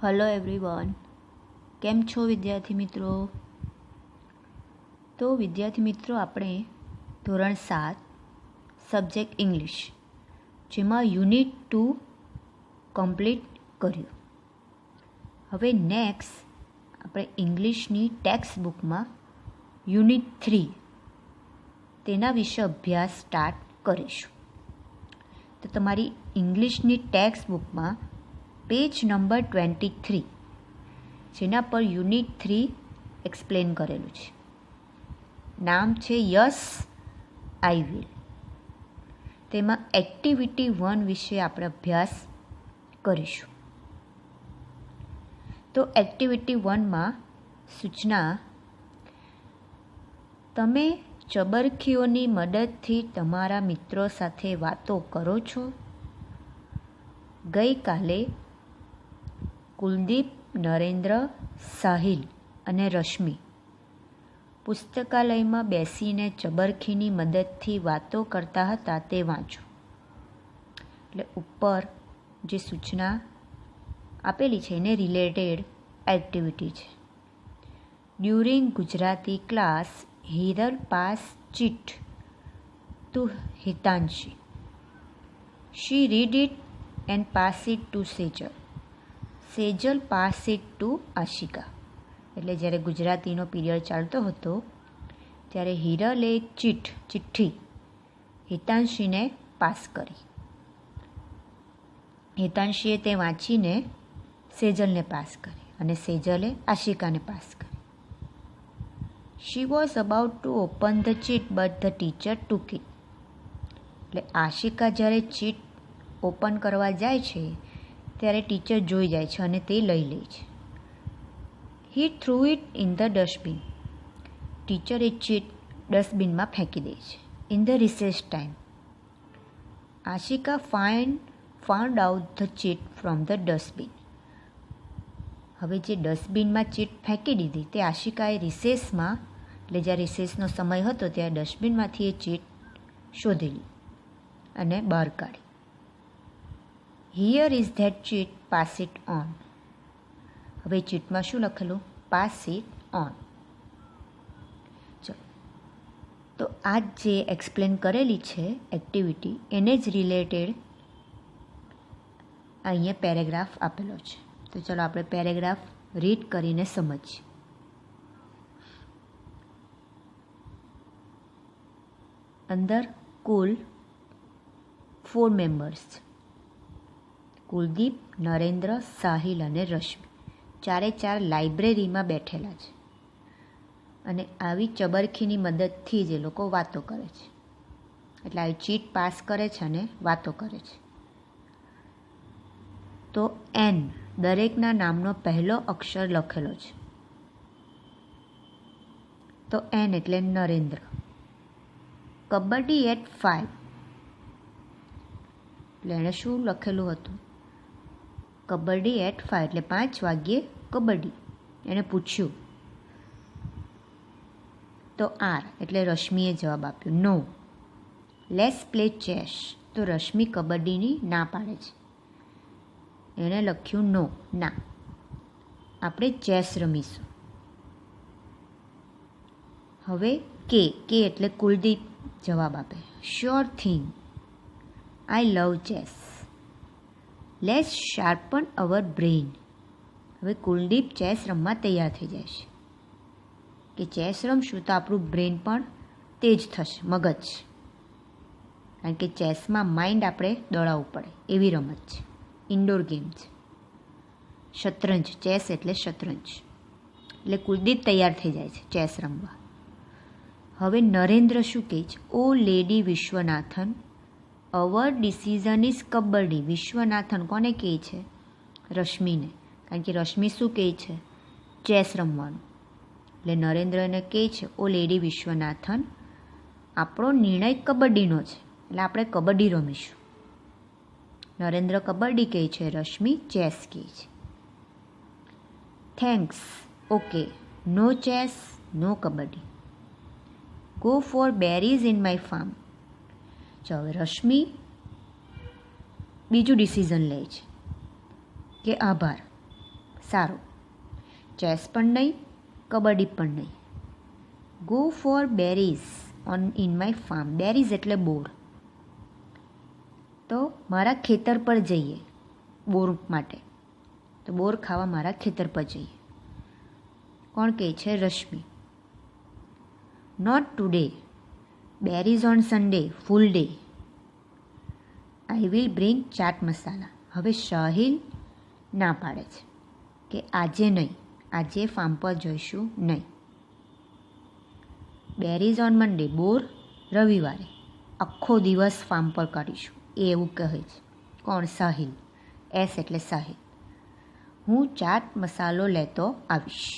Hello everyone, કેમ છો વિદ્યાર્થી મિત્રો? તો વિદ્યાર્થી મિત્રો, આપણે ધોરણ 7 સબ્જેક્ટ ઇંગ્લિશ, જેમાં યુનિટ 2 કમ્પ્લીટ કર્યું. હવે નેક્સ્ટ આપણે ઇંગ્લિશની ટેક્સ્ટ બુકમાં યુનિટ 3 તેના વિશે અભ્યાસ સ્ટાર્ટ કરીશું. તો તમારી ઇંગ્લિશની ટેક્સ્ટ બુકમાં પેજ નંબર 23, જેના પર યુનિટ 3 એક્સપ્લેન કરેલું છે. નામ છે યસ આઈ વિલ. તેમાં એક્ટિવિટી 1 વિશે આપણે અભ્યાસ કરીશું. તો એક્ટિવિટી 1માં સૂચના: તમે ચબરખીઓની મદદથી તમારા મિત્રો સાથે વાતો કરો છો. ગઈકાલે કુલદીપ, નરેન્દ્ર, સાહિલ અને રશ્મિ પુસ્તકાલયમાં બેસીને ચબરખીની મદદથી વાતો કરતા હતા તે વાંચો. એટલે ઉપર જે સૂચના આપેલી છે એને રિલેટેડ એક્ટિવિટી છે. During Gujarati class Hiral pass cheat to Hitanshi. She read it and pass it to Sejal. Sejal pass it to Ashika. એટલે જ્યારે ગુજરાતીનો પીરિયડ ચાલતો હતો ત્યારે હિરલે ચિઠ્ઠી હિતાંશીને પાસ કરી. હિતાંશીએ તે વાંચીને સેજલને પાસ કરી અને સેજલે આશિકાને પાસ કરી. She was about to open the cheat but the teacher took it. એટલે આશિકા જ્યારે ચીટ ઓપન કરવા જાય છે ત્યારે ટીચર જોઈ જાય છે અને તે લઈ લે છે. He threw it in the dustbin. Teacher એ ચીટ ડસ્ટબિનમાં ફેંકી દે છે. In the recess time Ashika found out the cheat from the dustbin. હવે જે ડસ્ટબિનમાં ચીટ ફેંકી દીધી તે આશિકાએ રિસેસમાં, એટલે જ્યાં રિસેસનો સમય હતો ત્યાં ડસ્ટબિનમાંથી એ ચીટ શોધેલી અને બહાર કાઢી. Here is that cheat, pass it on. હવે ચીટમાં શું લખેલું? Pass it on. ચલો, તો આ જે એક્સપ્લેન કરેલી છે એક્ટિવિટી એને જ રિલેટેડ અહીંયા પેરેગ્રાફ આપેલો છે. તો ચલો આપણે પેરેગ્રાફ રીડ કરીને સમજીએ. અંદર કુલ 4 મેમ્બર્સ છે. કુલદીપ, નરેન્દ્ર, સાહિલ અને રશ્મિ ચારે ચાર લાઇબ્રેરીમાં બેઠેલા છે અને આવી ચબરખીની મદદથી જ એ લોકો વાતો કરે છે. એટલે આવી ચીટ પાસ કરે છે અને વાતો કરે છે. તો એન દરેકના નામનો પહેલો અક્ષર લખેલો છે. તો એન એટલે નરેન્દ્ર. કબડ્ડી એટ 5. એટલે એણે શું લખેલું હતું? કબડ્ડી એટ 5 એટલે 5 વાગ્યે કબડ્ડી. એણે પૂછ્યું. તો આર એટલે રશ્મિએ જવાબ આપ્યો, નો. Let's play chess. તો રશ્મિ કબડ્ડીની ના પાડે છે. એણે લખ્યું નો, ના, આપણે ચેસ રમીશું. હવે કે એટલે કુલદીપ જવાબ આપે, sure thing, I love chess. Let's sharpen our brain. હવે કુલદીપ ચેસ રમવા તૈયાર થઈ જાય છે કે ચેસ રમશું તો આપણું બ્રેઇન પણ તેજ થશે, મગજ. કારણ કે ચેસમાં માઇન્ડ આપણે દોડાવવું પડે એવી રમત છે, ઇન્ડોર ગેમ છે. શતરંજ, ચેસ એટલે શતરંજ. એટલે કુલદીપ તૈયાર થઈ જાય છે ચેસ રમવા. હવે નરેન્દ્ર શું કહે છે? Oh lady Vishwanathan, our decision is kabaddi. Vishwanathan કોને કહે છે? રશ્મિને. કારણ કે રશ્મિ શું કહે છે? ચેસ રમવાનું. એટલે નરેન્દ્રને કહે છે, ઓ લેડી વિશ્વનાથન, આપણો નિર્ણય કબડ્ડીનો છે, એટલે આપણે કબડ્ડી રમીશું. નરેન્દ્ર કબડ્ડી કહે છે, રશ્મિ ચેસ કહે છે. Thanks, okay, no chess, no kabaddi. Go for berries in my farm. હવે રશ્મિ બીજું ડિસિઝન લે છે કે આભાર, સારું. ચેસ પણ નહીં, કબડ્ડી પણ નહીં. Go for berries in my farm. Berries એટલે બોર. તો મારા ખેતર પર જઈએ બોર માટે. તો બોર ખાવા મારા ખેતર પર જઈએ. કોણ કહે છે? Rashmi. Not today. Berries on Sunday, full day. I will bring chaat masala. હવે સાહિલ ના પાડે છે કે આજે નહીં, આજે ફાર્મ પર જઈશું નહીં. બેરીઝ ઓન મંડે, બોર રવિવારે, આખો દિવસ ફાર્મ પર કાઢીશું, એ એવું કહે છે. કોણ? સાહિલ. એસ એટલે સાહિલ. હું ચાટ મસાલો લેતો આવીશ.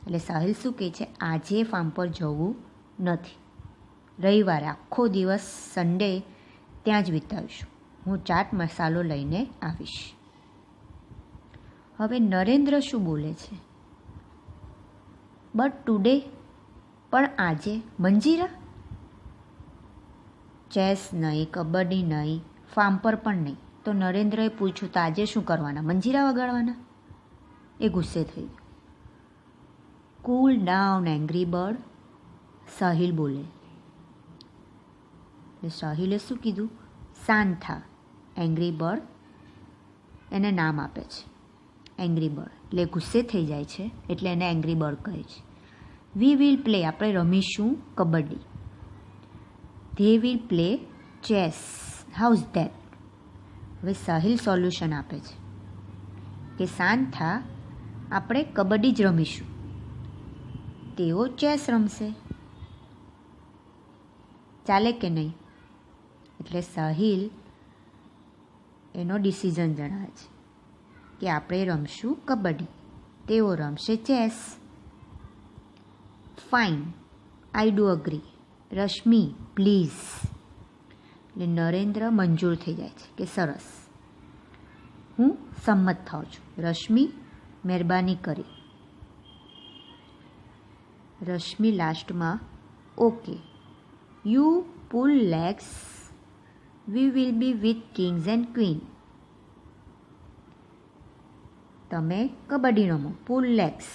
એટલે સાહિલ શું કહે છે? આજે ફાર્મ પર જવું નથી, રવિવારે આખો દિવસ સન્ડે ત્યાં જ વિતાવીશું, હું ચાટ મસાલો લઈને આવીશ. હવે નરેન્દ્ર શું બોલે છે? બટ ટુડે, પણ આજે મંજીરા. ચેસ નહીં, કબડ્ડી નહીં, ફાર્મ પર પણ નહીં. તો નરેન્દ્રએ પૂછ્યું તો આજે શું કરવાના? મંજીરા વગાડવાના? એ ગુસ્સે થઈ ગયો. Cool down angry bird, Sahil બોલે. એટલે સાહિલે શું કીધું? શાંત થા. એંગ્રી બર્ડ એને નામ આપે છે, એંગ્રી બર્ડ. એટલે ગુસ્સે થઈ જાય છે, એટલે એને એંગ્રી બર્ડ કહે છે. વી વિલ પ્લે, આપણે રમીશું kabaddi. They will play chess. How's that? હવે સાહિલ સોલ્યુશન આપે છે કે શાંત થા, આપણે કબડ્ડી જ રમીશું, તેઓ ચેસ રમશે. ચાલે કે નહીં? એટલે સાહિલ એનો ડિસિઝન જણાવે છે કે આપણે રમશું કબડ્ડી, તેઓ રમશે chess. Fine, I do agree. Rashmi please. એટલે નરેન્દ્ર મંજૂર થઈ જાય છે કે સરસ, હું સંમત થાઉં છું. રશ્મિ મહેરબાની કરી. રશ્મિ લાસ્ટમાં okay. You pull legs, we will be with kings and queen. તમે કબડ્ડી રમો, પુલ લેગ્સ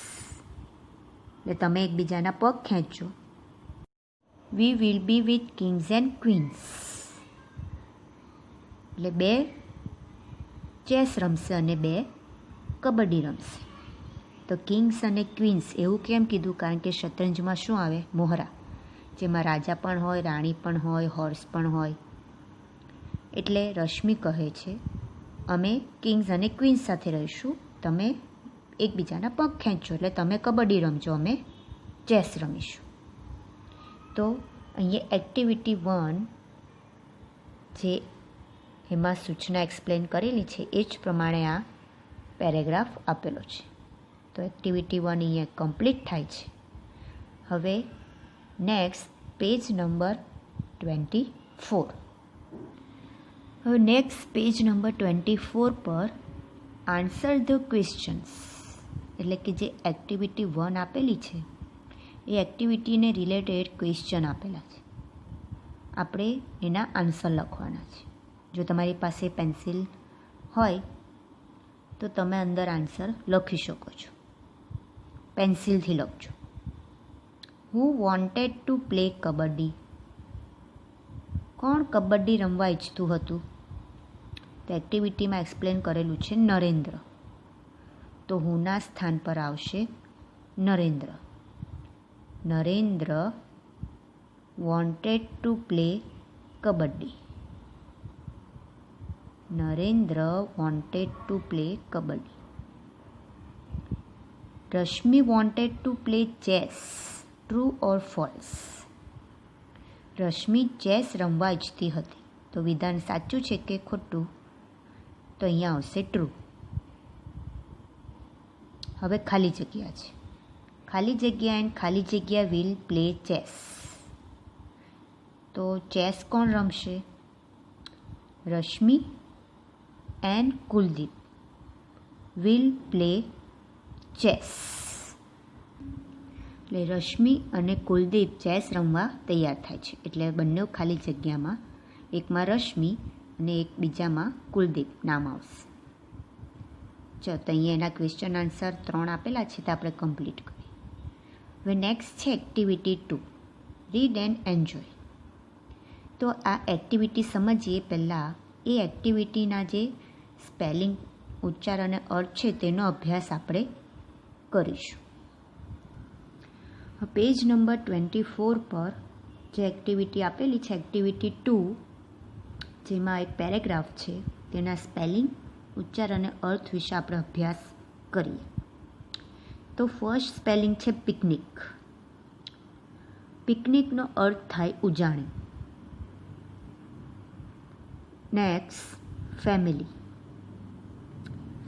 એટલે તમે એકબીજાના પગ ખેંચો. વી will be with kings and Queens એટલે બે ચેસ રમશે અને બે કબડ્ડી રમશે. તો કિંગ્સ અને ક્વીન્સ એવું કેમ કીધું? કારણ કે શતરંજમાં શું આવે? મોહરા, જેમાં રાજા પણ હોય, રાણી પણ હોય, હોર્સ પણ હોય. એટલે રશ્મિ કહે છે અમે કિંગ્સ અને ક્વીન્સ સાથે રહીશું, તમે એકબીજાના પગ ખેંચો, એટલે તમે કબડ્ડી રમજો, અમે ચેસ રમીશું. તો અહીંયા એક્ટિવિટી 1 જે એમાં સૂચના એક્સપ્લેન કરેલી છે એ જ પ્રમાણે આ પેરેગ્રાફ આપેલો છે. તો એક્ટિવિટી 1 અહીંયા કમ્પ્લીટ થાય છે. હવે નેક્સ્ટ પેજ નંબર 24. હવે નેક્સ્ટ પેજ નંબર 24 પર આન્સર ધ ક્વેશ્ચન્સ એટલે કે જે એક્ટિવિટી 1 આપેલી છે એ એક્ટિવિટીને રિલેટેડ ક્વેશ્ચન આપેલા છે, આપણે એના આન્સર લખવાના છે. જો તમારી પાસે પેન્સિલ હોય તો તમે અંદર આન્સર લખી શકો છો, પેન્સિલથી લખજો. હુ વોન્ટેડ ટુ પ્લે કબડ્ડી. કોણ કબડ્ડી રમવા ઈચ્છતું હતું? તો એક્ટિવિટીમાં એક્સપ્લેન કરેલું છે નરેન્દ્ર. તો હુના સ્થાન પર આવશે Narendra. Narendra wanted to play kabaddi. Narendra wanted to play kabaddi. Rashmi wanted to play chess. True or false? Rashmi chess રમવા ઈચ્છતી હતી. તો વિધાન સાચું છે કે ખોટું? તો અહીંયા આવશે ટ્રુ. હવે ખાલી જગ્યા છે. ખાલી જગ્યા એન્ડ ખાલી જગ્યા વિલ પ્લે ચેસ. તો ચેસ કોણ રમશે? Rashmi and Kuldeep will play chess. એટલે રશ્મિ અને કુલદીપ ચેસ રમવા તૈયાર થાય છે. એટલે બંને ખાલી જગ્યામાં એકમાં રશ્મિ અને એક બીજામાં કુલદીપ નામ આવશે. ચલો તો અહીંયા એના ક્વેશ્ચન આન્સર 3 આપેલા છે તો આપણે કમ્પ્લીટ કરીએ. હવે નેક્સ્ટ છે એક્ટિવિટી 2, રીડ એન્ડ એન્જોય. તો આ એક્ટિવિટી સમજીએ પહેલાં એ એક્ટિવિટીના જે સ્પેલિંગ, ઉચ્ચાર અને અર્થ છે તેનો અભ્યાસ આપણે કરીશું. પેજ નંબર 24 પર જે એક્ટિવિટી આપેલી છે એક્ટિવિટી 2, જેમાં એક પેરેગ્રાફ છે તેના સ્પેલિંગ, ઉચ્ચાર અને અર્થ વિશે આપણે અભ્યાસ કરીએ. તો ફર્સ્ટ સ્પેલિંગ છે પિકનિક. પિકનિકનો અર્થ થાય ઉજાણી. Next family.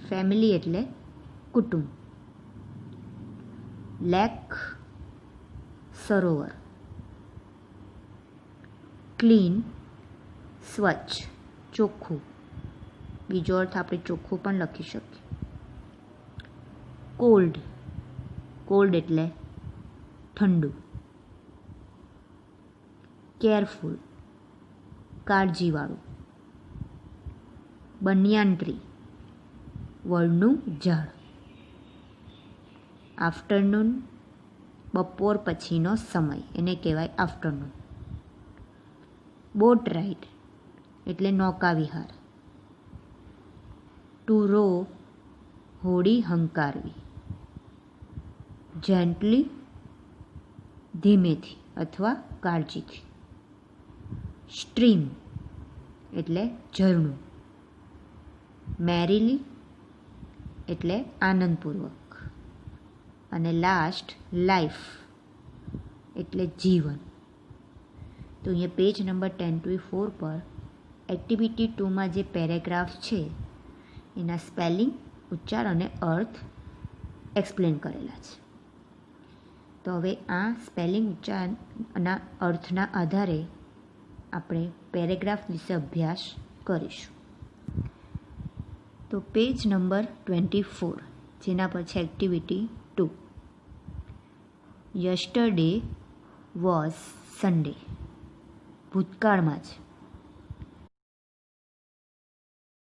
ફેમિલી એટલે કુટુંબ. લેક સરોવર. ક્લીન સ્વચ્છ, ચોખ્ખું. બીજો અર્થ આપણે ચોખ્ખું પણ લખી શકીએ. કોલ્ડ. કોલ્ડ એટલે ઠંડુ. કેરફુલ, કાળજીવાળું. બનિયાન ટ્રી, વડનું ઝાડ. આફ્ટરનૂન, બપોર પછીનો સમય, એને કહેવાય આફ્ટરનૂન. બોટ રાઇડ એટલે નૌકા વિહાર. ટુ રો, હોડી હંકારવી. જેન્ટલી, ધીમેથી અથવા કાળજીથી. સ્ટ્રીમ એટલે ઝરણું. મેરીલી એટલે આનંદપૂર્વક. અને લાસ્ટ લાઈફ એટલે જીવન. તો અહીંયા પેજ નંબર 24 પર એક્ટિવિટી 2માં જે પેરેગ્રાફ છે એના સ્પેલિંગ, ઉચ્ચાર અને અર્થ એક્સપ્લેન કરેલા છે. તો હવે આ સ્પેલિંગ, ઉચ્ચારના અર્થના આધારે આપણે પેરેગ્રાફ વિશે અભ્યાસ કરીશું. તો પેજ નંબર 24, જેના પર છે એક્ટિવિટી 2. Yesterday was Sunday. ભૂતકાળમાં જ